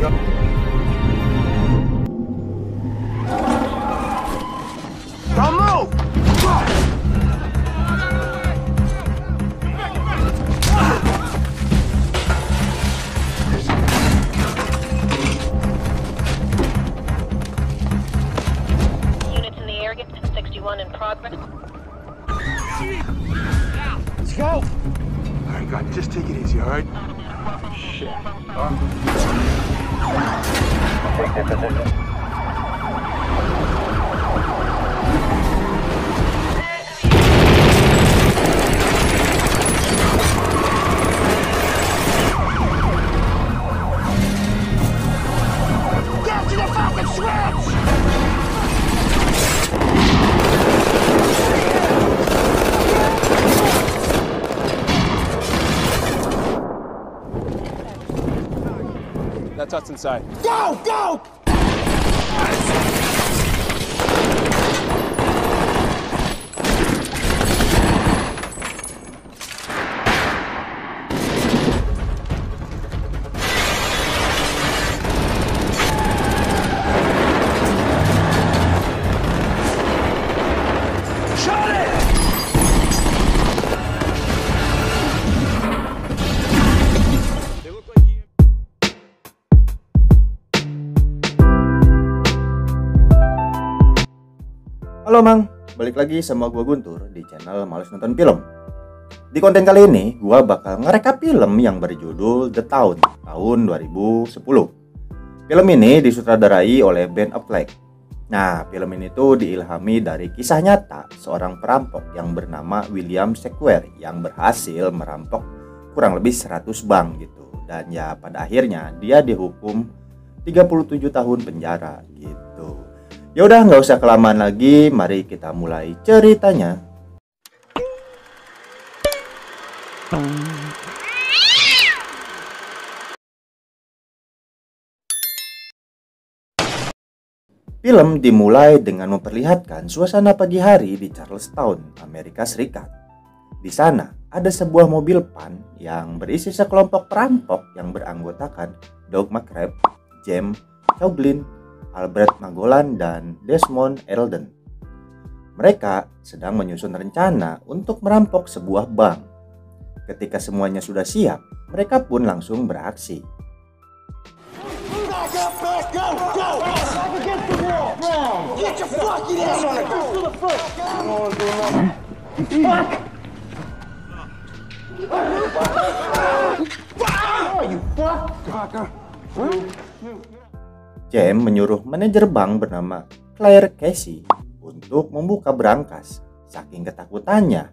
Don't move! Units in the area, 61 in progress. Let's go! Alright, God, just take it easy, alright? Shit. Take their position. Get to the fucking switch! That's us inside. Go! Go! Shut it! They look like Halo Mang, balik lagi sama gua Guntur di channel Males Nonton Film. Di konten kali ini gua bakal ngerekap film yang berjudul The Town tahun 2010. Film ini disutradarai oleh Ben Affleck. Nah, film ini tuh diilhami dari kisah nyata seorang perampok yang bernama William Sequer yang berhasil merampok kurang lebih 100 bank gitu. Dan ya pada akhirnya dia dihukum 37 tahun penjara gitu. Ya udah nggak usah kelamaan lagi, mari kita mulai ceritanya. Film dimulai dengan memperlihatkan suasana pagi hari di Charlestown, Amerika Serikat. Di sana ada sebuah mobil pan yang berisi sekelompok perampok yang beranggotakan Doug McCrae, James Chauvelin, Albert Magolan, dan Desmond Elden. Mereka sedang menyusun rencana untuk merampok sebuah bank. Ketika semuanya sudah siap, mereka pun langsung beraksi. Back up, back, go, go! Back against the wall! Get your fucking ass on the ground! To the foot! Fuck! Oh, you fuck! James menyuruh manajer bank bernama Claire Casey untuk membuka berangkas. Saking ketakutannya,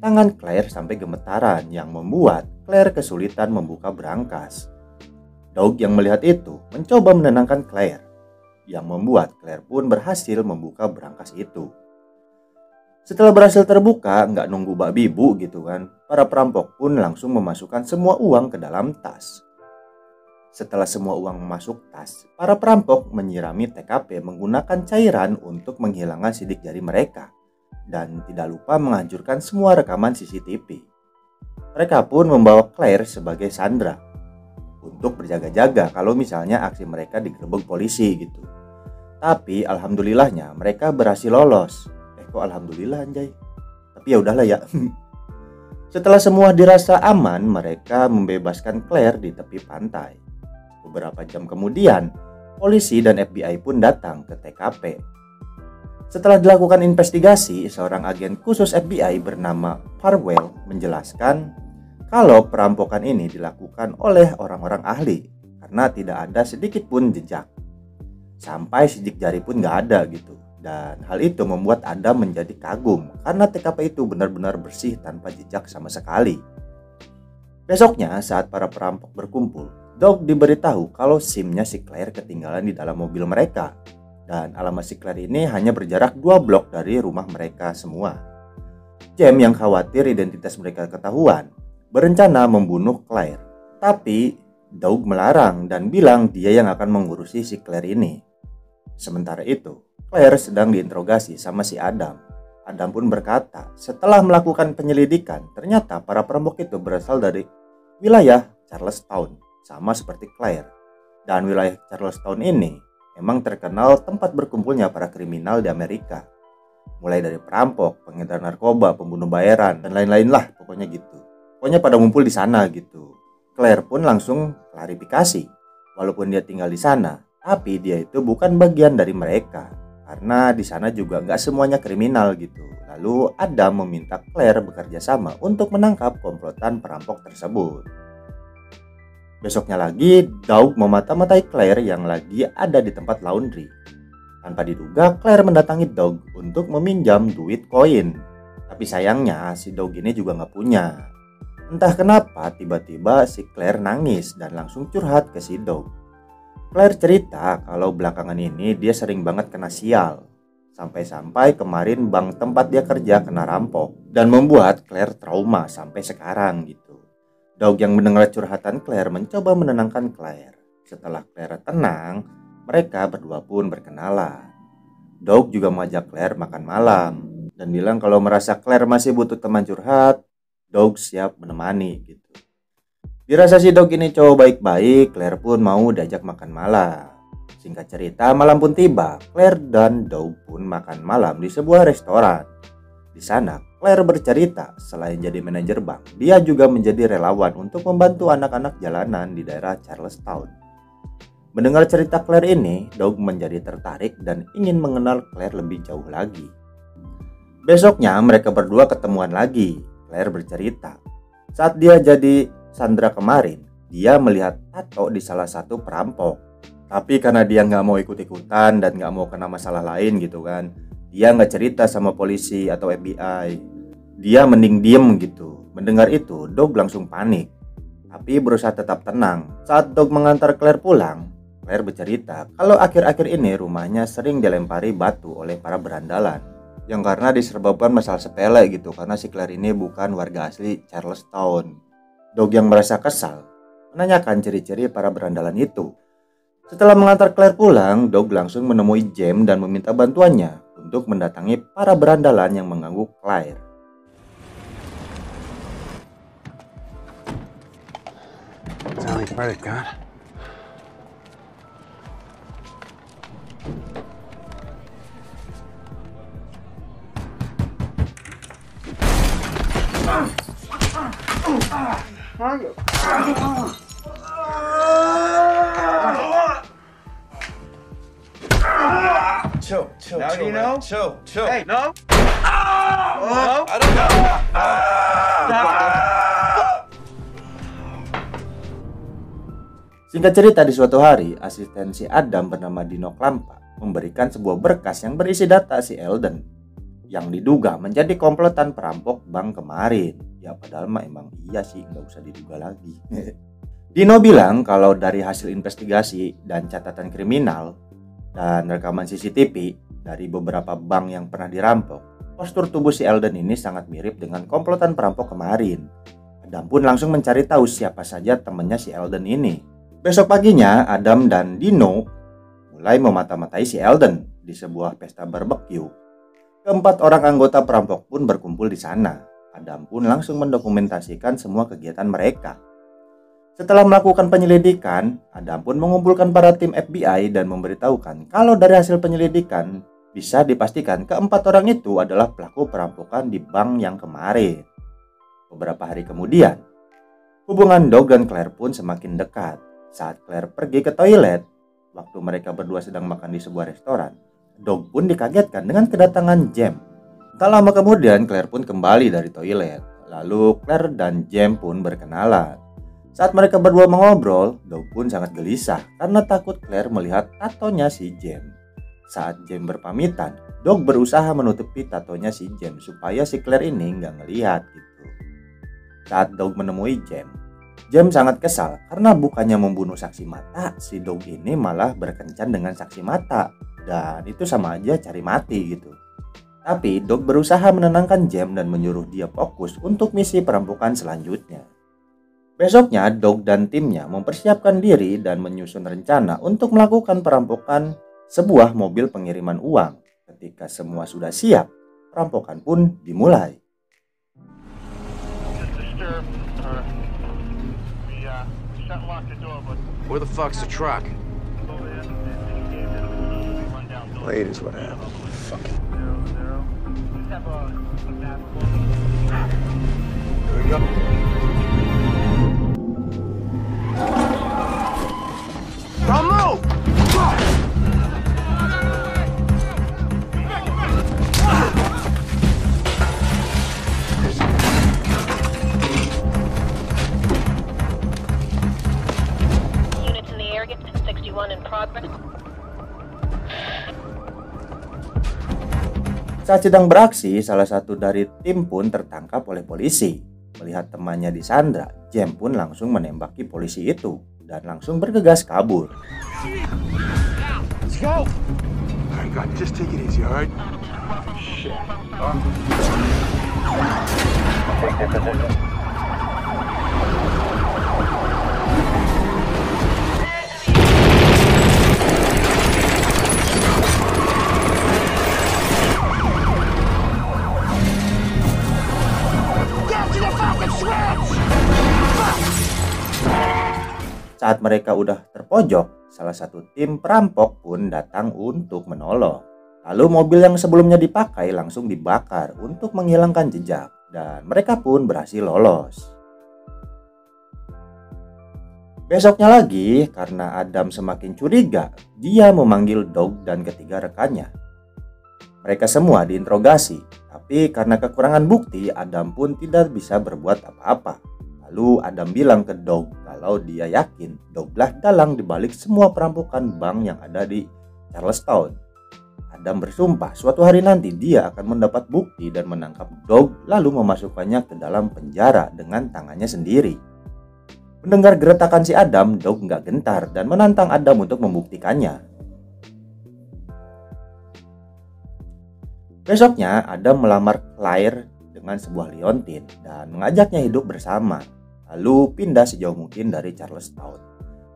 tangan Claire sampai gemetaran yang membuat Claire kesulitan membuka berangkas. Doug yang melihat itu mencoba menenangkan Claire, yang membuat Claire pun berhasil membuka berangkas itu. Setelah berhasil terbuka, nggak nunggu bak bibu gitu kan, para perampok pun langsung memasukkan semua uang ke dalam tas. Setelah semua uang masuk tas, para perampok menyirami TKP menggunakan cairan untuk menghilangkan sidik jari mereka, dan tidak lupa menghancurkan semua rekaman CCTV. Mereka pun membawa Claire sebagai sandera untuk berjaga-jaga kalau misalnya aksi mereka digerebek polisi gitu. Tapi alhamdulillahnya mereka berhasil lolos. Kok alhamdulillah anjay. Tapi ya udahlah ya. Setelah semua dirasa aman, mereka membebaskan Claire di tepi pantai. Beberapa jam kemudian, polisi dan FBI pun datang ke TKP. Setelah dilakukan investigasi, seorang agen khusus FBI bernama Farwell menjelaskan kalau perampokan ini dilakukan oleh orang-orang ahli karena tidak ada sedikit pun jejak. Sampai sidik jari pun gak ada gitu. Dan hal itu membuat Adam menjadi kagum karena TKP itu benar-benar bersih tanpa jejak sama sekali. Besoknya saat para perampok berkumpul, Doug diberitahu kalau SIM-nya si Claire ketinggalan di dalam mobil mereka. Dan alamat si Claire ini hanya berjarak 2 blok dari rumah mereka semua. James yang khawatir identitas mereka ketahuan, berencana membunuh Claire. Tapi Doug melarang dan bilang dia yang akan mengurusi si Claire ini. Sementara itu, Claire sedang diinterogasi sama si Adam. Adam pun berkata, setelah melakukan penyelidikan, ternyata para perampok itu berasal dari wilayah Charlestown, sama seperti Claire. Dan wilayah Charlestown ini memang terkenal tempat berkumpulnya para kriminal di Amerika. Mulai dari perampok, pengedar narkoba, pembunuh bayaran, dan lain-lain lah pokoknya gitu. Pokoknya pada ngumpul di sana gitu. Claire pun langsung klarifikasi. Walaupun dia tinggal di sana, tapi dia itu bukan bagian dari mereka. Karena di sana juga nggak semuanya kriminal gitu. Lalu Adam meminta Claire bekerja sama untuk menangkap komplotan perampok tersebut. Besoknya lagi, Doug memata-matai Claire yang lagi ada di tempat laundry. Tanpa diduga, Claire mendatangi Doug untuk meminjam duit koin. Tapi sayangnya si Doug ini juga nggak punya. Entah kenapa tiba-tiba si Claire nangis dan langsung curhat ke si Doug. Claire cerita kalau belakangan ini dia sering banget kena sial. Sampai-sampai kemarin bank tempat dia kerja kena rampok. Dan membuat Claire trauma sampai sekarang gitu. Doug yang mendengar curhatan Claire mencoba menenangkan Claire. Setelah Claire tenang, mereka berdua pun berkenalan. Doug juga mengajak Claire makan malam. Dan bilang kalau merasa Claire masih butuh teman curhat, Doug siap menemani gitu. Dirasa si Doug ini cowok baik-baik, Claire pun mau diajak makan malam. Singkat cerita, malam pun tiba. Claire dan Doug pun makan malam di sebuah restoran. Di sana, Claire bercerita selain jadi manajer bank, dia juga menjadi relawan untuk membantu anak-anak jalanan di daerah Charlestown. Mendengar cerita Claire ini, Doug menjadi tertarik dan ingin mengenal Claire lebih jauh lagi. Besoknya, mereka berdua ketemuan lagi. Claire bercerita, saat dia jadi Sandra kemarin, dia melihat tato di salah satu perampok. Tapi karena dia nggak mau ikut-ikutan dan nggak mau kena masalah lain gitu kan, dia nggak cerita sama polisi atau FBI. Dia mending diem gitu. Mendengar itu, Doug langsung panik. Tapi berusaha tetap tenang. Saat Doug mengantar Claire pulang, Claire bercerita kalau akhir-akhir ini rumahnya sering dilempari batu oleh para berandalan. Yang karena disebabkan masalah sepele gitu, karena si Claire ini bukan warga asli Charlestown. Doug yang merasa kesal menanyakan ciri-ciri para berandalan itu. Setelah mengantar Claire pulang, Doug langsung menemui James dan meminta bantuannya untuk mendatangi para berandalan yang mengganggu Claire. Sound credit card. Chill. Now do you know? Chill. Hey, no. I don't know. Singkat cerita, di suatu hari, asisten si Adam bernama Dino Klampa memberikan sebuah berkas yang berisi data si Eldon yang diduga menjadi komplotan perampok bank kemarin. Ya padahal mah emang iya sih, nggak usah diduga lagi. Dino bilang kalau dari hasil investigasi dan catatan kriminal dan rekaman CCTV dari beberapa bank yang pernah dirampok, postur tubuh si Eldon ini sangat mirip dengan komplotan perampok kemarin. Adam pun langsung mencari tahu siapa saja temannya si Eldon ini. Besok paginya, Adam dan Dino mulai memata-matai si Eldon di sebuah pesta barbecue. Keempat orang anggota perampok pun berkumpul di sana. Adam pun langsung mendokumentasikan semua kegiatan mereka. Setelah melakukan penyelidikan, Adam pun mengumpulkan para tim FBI dan memberitahukan kalau dari hasil penyelidikan bisa dipastikan keempat orang itu adalah pelaku perampokan di bank yang kemarin. Beberapa hari kemudian, hubungan Doug dan Claire pun semakin dekat. Saat Claire pergi ke toilet, waktu mereka berdua sedang makan di sebuah restoran, Doug pun dikagetkan dengan kedatangan James. Tak lama kemudian, Claire pun kembali dari toilet. Lalu Claire dan James pun berkenalan. Saat mereka berdua mengobrol, Doug pun sangat gelisah karena takut Claire melihat tatonya si James. Saat James berpamitan, Doug berusaha menutupi tatonya si James supaya si Claire ini nggak ngelihat gitu. Saat Doug menemui James sangat kesal karena bukannya membunuh saksi mata, si Doug ini malah berkencan dengan saksi mata. Dan itu sama aja cari mati gitu. Tapi Doug berusaha menenangkan James dan menyuruh dia fokus untuk misi perampokan selanjutnya. Besoknya, Doug dan timnya mempersiapkan diri dan menyusun rencana untuk melakukan perampokan sebuah mobil pengiriman uang. Ketika semua sudah siap, perampokan pun dimulai. Where the fuck's the truck? played is what happened. Here we go. Don't move! Units in the area, 61 in progress. Saat sedang beraksi, salah satu dari tim pun tertangkap oleh polisi. Melihat temannya disandra, Jem pun langsung menembaki polisi itu dan langsung bergegas kabur. Let's go! Alright, God, just take it easy, alright? Shit. Take their position. Saat mereka udah terpojok, salah satu tim perampok pun datang untuk menolong. Lalu mobil yang sebelumnya dipakai langsung dibakar untuk menghilangkan jejak dan mereka pun berhasil lolos. Besoknya lagi, karena Adam semakin curiga, dia memanggil Dog dan ketiga rekannya. Mereka semua diinterogasi, tapi karena kekurangan bukti, Adam pun tidak bisa berbuat apa-apa. Lalu Adam bilang ke Dog kalau dia yakin Doglah dalang dibalik semua perampokan bank yang ada di Charlestown. Adam bersumpah suatu hari nanti dia akan mendapat bukti dan menangkap Dog lalu memasukkannya ke dalam penjara dengan tangannya sendiri. Mendengar geretakan si Adam, Dog nggak gentar dan menantang Adam untuk membuktikannya. Besoknya Adam melamar Claire dengan sebuah liontin dan mengajaknya hidup bersama, lalu pindah sejauh mungkin dari Charlestown.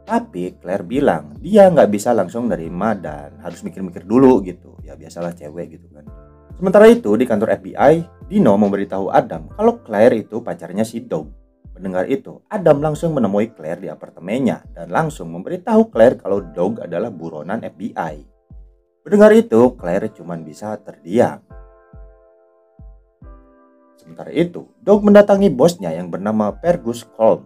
Tapi Claire bilang dia nggak bisa langsung nerima dan harus mikir-mikir dulu gitu. Ya biasalah cewek gitu kan. Sementara itu di kantor FBI, Dino memberitahu Adam kalau Claire itu pacarnya si Dog. Mendengar itu, Adam langsung menemui Claire di apartemennya dan langsung memberitahu Claire kalau Dog adalah buronan FBI. Mendengar itu, Claire cuma bisa terdiam. Sementara itu, Dog mendatangi bosnya yang bernama Fergus Colm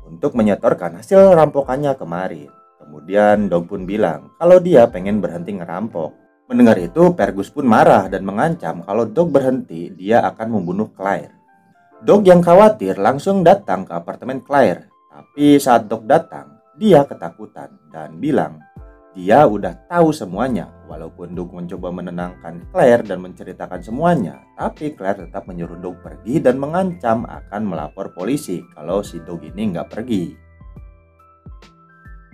untuk menyetorkan hasil rampokannya kemarin. Kemudian Dog pun bilang kalau dia pengen berhenti ngerampok. Mendengar itu, Fergus pun marah dan mengancam kalau Dog berhenti, dia akan membunuh Claire. Dog yang khawatir langsung datang ke apartemen Claire. Tapi saat Dog datang, dia ketakutan dan bilang dia udah tahu semuanya. Walaupun Dog mencoba menenangkan Claire dan menceritakan semuanya, tapi Claire tetap menyuruh Dog pergi dan mengancam akan melapor polisi kalau si Dog ini nggak pergi.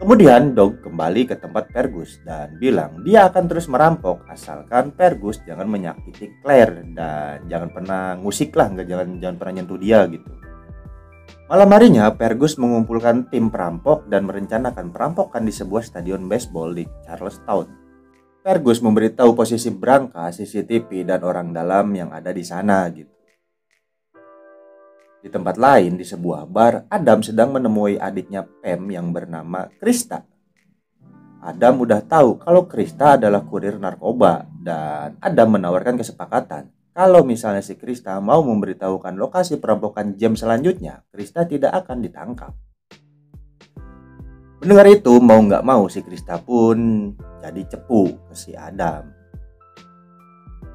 Kemudian Dog kembali ke tempat Fergus dan bilang dia akan terus merampok asalkan Fergus jangan menyakiti Claire dan jangan pernah ngusik lah, jangan pernah nyentuh dia gitu. Malam harinya, Fergus mengumpulkan tim perampok dan merencanakan perampokan di sebuah stadion baseball di Charlestown. Fergus memberitahu posisi berangkas, CCTV, dan orang dalam yang ada di sana gitu. Di tempat lain, di sebuah bar, Adam sedang menemui adiknya Pam yang bernama Krista. Adam udah tahu kalau Krista adalah kurir narkoba dan Adam menawarkan kesepakatan. Kalau misalnya si Krista mau memberitahukan lokasi perampokan jam selanjutnya, Krista tidak akan ditangkap. Mendengar itu, mau nggak mau si Krista pun jadi cepu ke si Adam.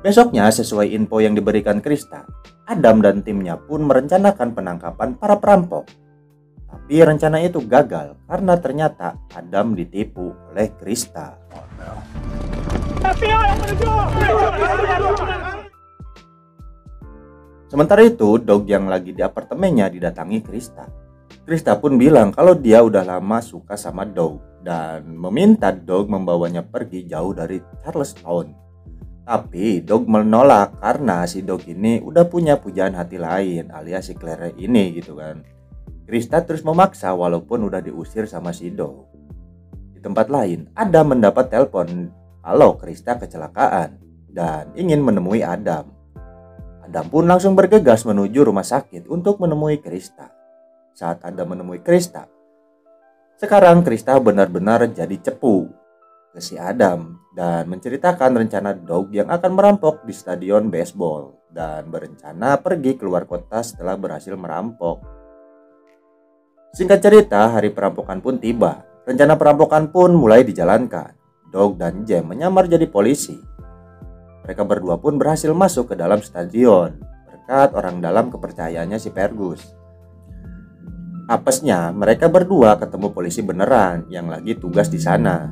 Besoknya, sesuai info yang diberikan Krista, Adam dan timnya pun merencanakan penangkapan para perampok. Tapi rencana itu gagal karena ternyata Adam ditipu oleh Krista. Sementara itu, Dog yang lagi di apartemennya didatangi Krista. Krista pun bilang kalau dia udah lama suka sama Dog dan meminta Dog membawanya pergi jauh dari Charlestown. Tapi Dog menolak karena si Dog ini udah punya pujaan hati lain alias si Claire ini gitu kan. Krista terus memaksa walaupun udah diusir sama si Dog. Di tempat lain, Adam mendapat telepon kalau Krista kecelakaan dan ingin menemui Adam. Adam pun langsung bergegas menuju rumah sakit untuk menemui Krista. Saat Adam menemui Krista, sekarang Krista benar-benar jadi cepu. ke si Adam dan menceritakan rencana Dog yang akan merampok di stadion baseball dan berencana pergi keluar kota setelah berhasil merampok. Singkat cerita, hari perampokan pun tiba. Rencana perampokan pun mulai dijalankan. Dog dan Jem menyamar jadi polisi. Mereka berdua pun berhasil masuk ke dalam stadion berkat orang dalam kepercayaannya si Fergus. Apesnya, mereka berdua ketemu polisi beneran yang lagi tugas di sana.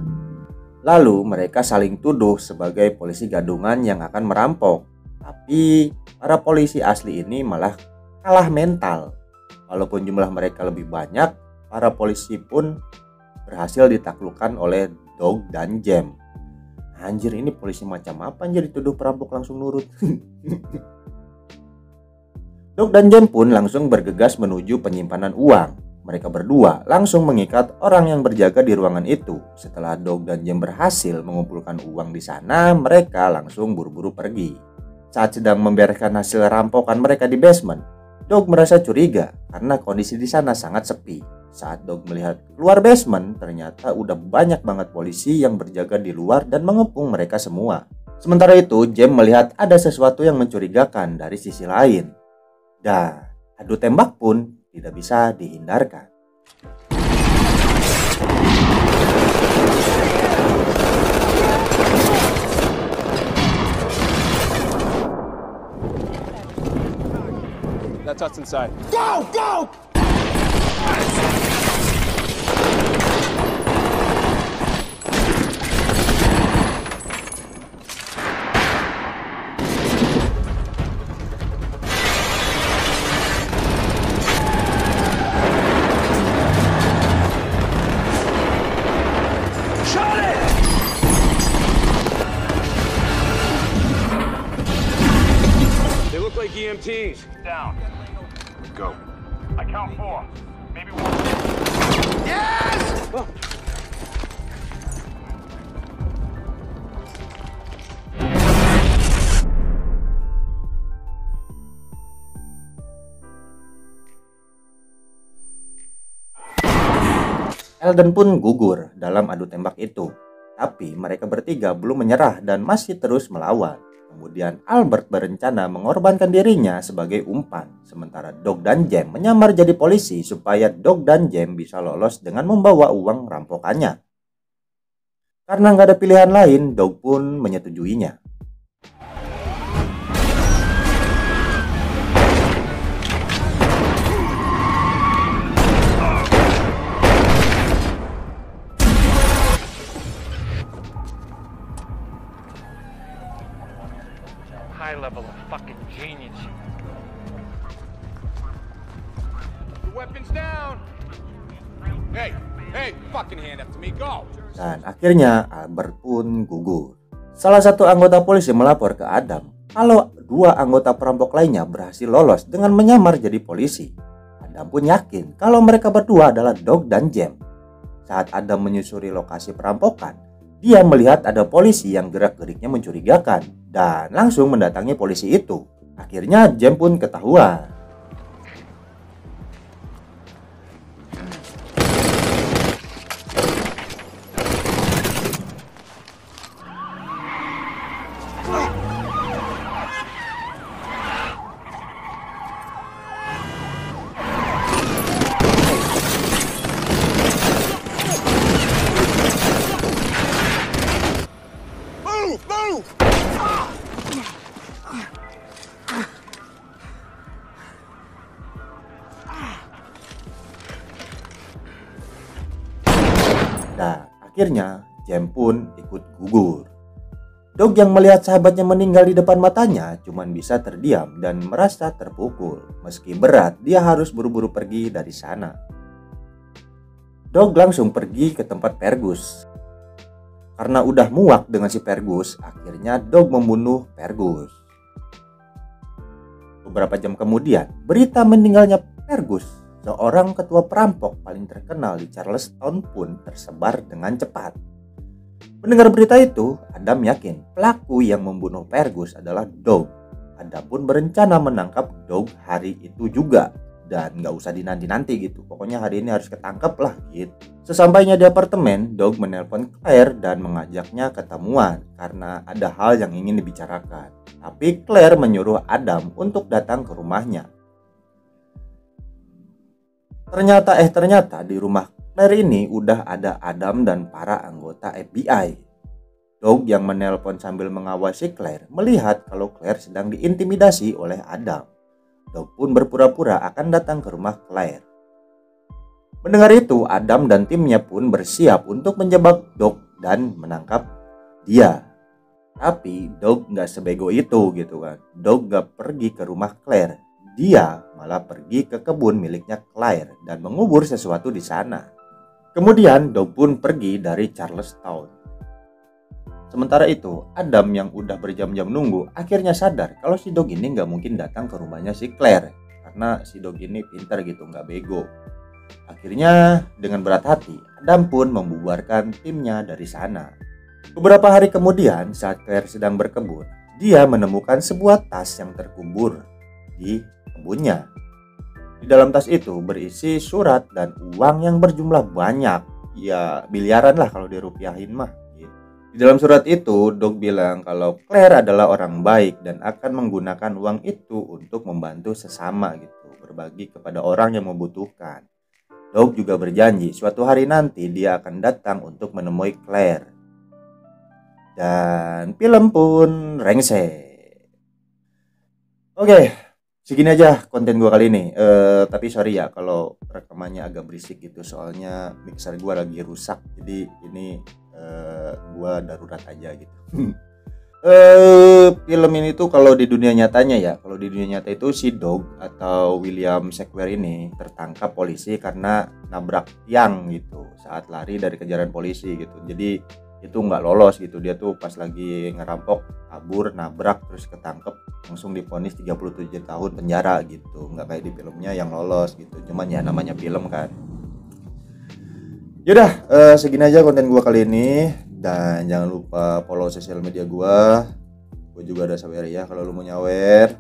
Lalu mereka saling tuduh sebagai polisi gadungan yang akan merampok. Tapi para polisi asli ini malah kalah mental. Walaupun jumlah mereka lebih banyak, para polisi pun berhasil ditaklukkan oleh Dog dan Jem. Anjir, ini polisi macam apa anjir dituduh perampok langsung nurut. Dog dan Jem pun langsung bergegas menuju penyimpanan uang. Mereka berdua langsung mengikat orang yang berjaga di ruangan itu. Setelah Dog dan Jem berhasil mengumpulkan uang di sana, mereka langsung buru-buru pergi. Saat sedang membereskan hasil rampokan mereka di basement, Dog merasa curiga karena kondisi di sana sangat sepi. Saat Dog melihat keluar basement, ternyata udah banyak banget polisi yang berjaga di luar dan mengepung mereka semua. Sementara itu, Jem melihat ada sesuatu yang mencurigakan dari sisi lain. Dan adu tembak pun tidak bisa dihindarkan. That's us inside. Go! Go! They look like EMTs. Down. Go. I count 4. Maybe 1. Eldon pun gugur dalam adu tembak itu. Tapi mereka bertiga belum menyerah dan masih terus melawan. Kemudian Albert berencana mengorbankan dirinya sebagai umpan. Sementara Dog dan Jem menyamar jadi polisi supaya Dog dan Jem bisa lolos dengan membawa uang rampokannya. Karena nggak ada pilihan lain, Dog pun menyetujuinya. High level of fucking genius. The weapons down. Hey, fucking hand up to me. Go. Dan akhirnya Albert pun gugur. Salah satu anggota polisi melapor ke Adam kalau dua anggota perampok lainnya berhasil lolos dengan menyamar jadi polisi. Adam pun yakin kalau mereka berdua adalah Dog dan Jem. Saat Adam menyusuri lokasi perampokan, dia melihat ada polisi yang gerak-geriknya mencurigakan dan langsung mendatangi polisi itu. Akhirnya Jem pun ketahuan. Dan akhirnya Jem pun ikut gugur. Dog yang melihat sahabatnya meninggal di depan matanya cuman bisa terdiam dan merasa terpukul. Meski berat, dia harus buru-buru pergi dari sana. Dog langsung pergi ke tempat Fergus. Karena udah muak dengan si Fergus, akhirnya Dog membunuh Fergus. Beberapa jam kemudian, berita meninggalnya Fergus, seorang ketua perampok paling terkenal di Charleston, pun tersebar dengan cepat. Mendengar berita itu, Adam yakin pelaku yang membunuh Fergus adalah Dog. Adam pun berencana menangkap Dog hari itu juga dan nggak usah dinanti-nanti gitu. Pokoknya hari ini harus ketangkep lah gitu. Sesampainya di apartemen, Doug menelpon Claire dan mengajaknya ketemuan karena ada hal yang ingin dibicarakan. Tapi Claire menyuruh Adam untuk datang ke rumahnya. Ternyata di rumah Claire ini udah ada Adam dan para anggota FBI. Doug yang menelpon sambil mengawasi Claire melihat kalau Claire sedang diintimidasi oleh Adam. Doug pun berpura-pura akan datang ke rumah Claire. Mendengar itu, Adam dan timnya pun bersiap untuk menjebak Doug dan menangkap dia. Tapi Doug gak sebego itu gitu kan. Doug gak pergi ke rumah Claire. Dia malah pergi ke kebun miliknya Claire dan mengubur sesuatu di sana. Kemudian Doug pun pergi dari Charlestown. Sementara itu, Adam yang udah berjam-jam nunggu akhirnya sadar kalau si Doug ini gak mungkin datang ke rumahnya si Claire. Karena si Doug ini pintar gitu, gak bego. Akhirnya dengan berat hati, Adam pun membubarkan timnya dari sana. Beberapa hari kemudian saat Claire sedang berkebun, dia menemukan sebuah tas yang terkubur di kebunnya. Di dalam tas itu berisi surat dan uang yang berjumlah banyak. Ya miliaran lah kalau dirupiahin mah. Di dalam surat itu, Doug bilang kalau Claire adalah orang baik dan akan menggunakan uang itu untuk membantu sesama gitu, berbagi kepada orang yang membutuhkan. Doug juga berjanji suatu hari nanti dia akan datang untuk menemui Claire. Dan film pun rengsek. Oke, segini aja konten gue kali ini. Tapi sorry ya kalau rekamannya agak berisik gitu, soalnya mixer gue lagi rusak. Jadi ini gue darurat aja gitu. Film ini tuh kalau di dunia nyatanya ya, kalau di dunia nyata itu si Doug atau William Sequer ini tertangkap polisi karena nabrak tiang gitu saat lari dari kejaran polisi gitu. Jadi itu nggak lolos gitu, dia tuh pas lagi ngerampok kabur, nabrak, terus ketangkep, langsung divonis 37 tahun penjara gitu. Nggak kayak di filmnya yang lolos gitu, cuman ya namanya film kan. Yaudah, segini aja konten gua kali ini, dan jangan lupa follow sosial media gua juga ada sawer ya kalau lu mau nyawer.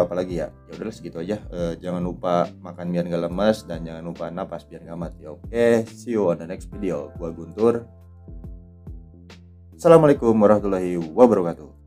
Apalagi ya, ya udah segitu aja. Jangan lupa makan biar gak lemes dan jangan lupa napas biar gak mati. Oke, see you on the next video. Gua Guntur. Assalamualaikum warahmatullahi wabarakatuh.